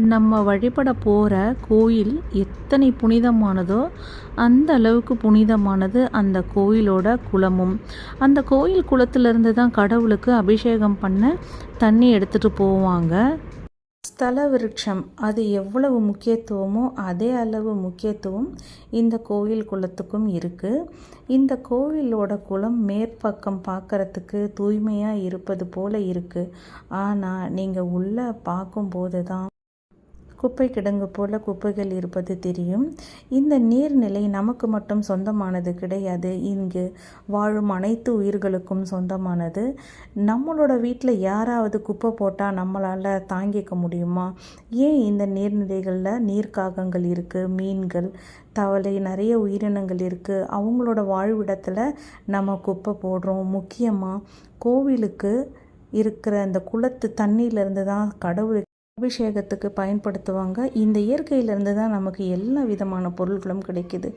நம்ம வழிபட போகிற கோயில் எத்தனை புனிதமானதோ அந்த அளவுக்கு புனிதமானது அந்த கோயிலோட குளமும். அந்த கோயில் குளத்திலிருந்து தான் கடவுளுக்கு அபிஷேகம் பண்ண தண்ணி எடுத்துகிட்டு போவாங்க. ஸ்தல விருட்சம் அது எவ்வளவு முக்கியத்துவமோ அதே அளவு முக்கியத்துவம் இந்த கோயில் குளத்துக்கும் இருக்குது. இந்த கோவிலோட குளம் மேற்பக்கம் பார்க்குறதுக்கு தூய்மையாக இருப்பது போல் இருக்குது. ஆனால் நீங்கள் உள்ளே பார்க்கும்போது தான் குப்பை கிடங்கு போல குப்பைகள் இருப்பது தெரியும். இந்த நீர்நிலை நமக்கு மட்டும் சொந்தமானது கிடையாது. இங்கு வாழும் அனைத்து உயிர்களுக்கும் சொந்தமானது. நம்மளோட வீட்டில் யாராவது குப்பை போட்டால் நம்மளால் தாங்கிக்க முடியுமா? ஏன் இந்த நீர்நிலைகளில் நீர்க்காகங்கள் இருக்குது, மீன்கள், தவளை, நிறைய உயிரினங்கள் இருக்குது. அவங்களோட வாழ்விடத்தில் நம்ம குப்பை போடுறோம். முக்கியமாக கோவிலுக்கு இருக்கிற அந்த குளத்து தண்ணியிலேருந்து தான் கடவுள் அபிஷேகத்துக்கு பயன்படுத்துவாங்க. இந்த இயற்கையிலேருந்து தான் நமக்கு எல்லா விதமான பொருட்களும் கிடைக்கிது.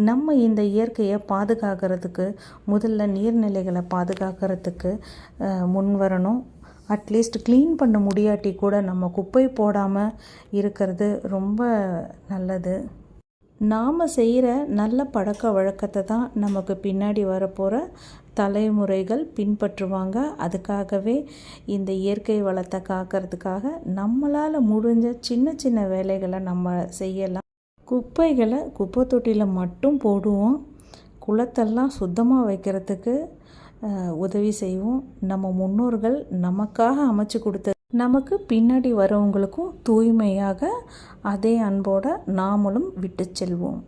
நம்ம இந்த இயற்கையை பாதுகாக்கிறதுக்கு முதல்ல நீர்நிலைகளை பாதுகாக்கிறதுக்கு முன் வரணும். அட்லீஸ்ட் க்ளீன் பண்ண முடியாட்டி கூட நம்ம குப்பை போடாமல் இருக்கிறது ரொம்ப நல்லது. நாம் செய்கிற நல்ல பழக்க வழக்கத்தை தான் நமக்கு பின்னாடி வரப்போகிற தலைமுறைகள் பின்பற்றுவாங்க. அதுக்காகவே இந்த இயற்கை வளத்தை காக்கிறதுக்காக நம்மளால் முடிஞ்ச சின்ன சின்ன வேலைகளை நம்ம செய்யலாம். குப்பைகளை குப்பை தொட்டியில் மட்டும் போடுவோம். குளத்தெல்லாம் சுத்தமாக வைக்கிறதுக்கு உதவி செய்வோம். நம்ம முன்னோர்கள் நமக்காக அமைச்சு கொடுத்த நமக்கு பின்னாடி வரவங்களுக்கும் தூய்மையாக அதே அன்போடு நாமளும் விட்டு செல்வோம்.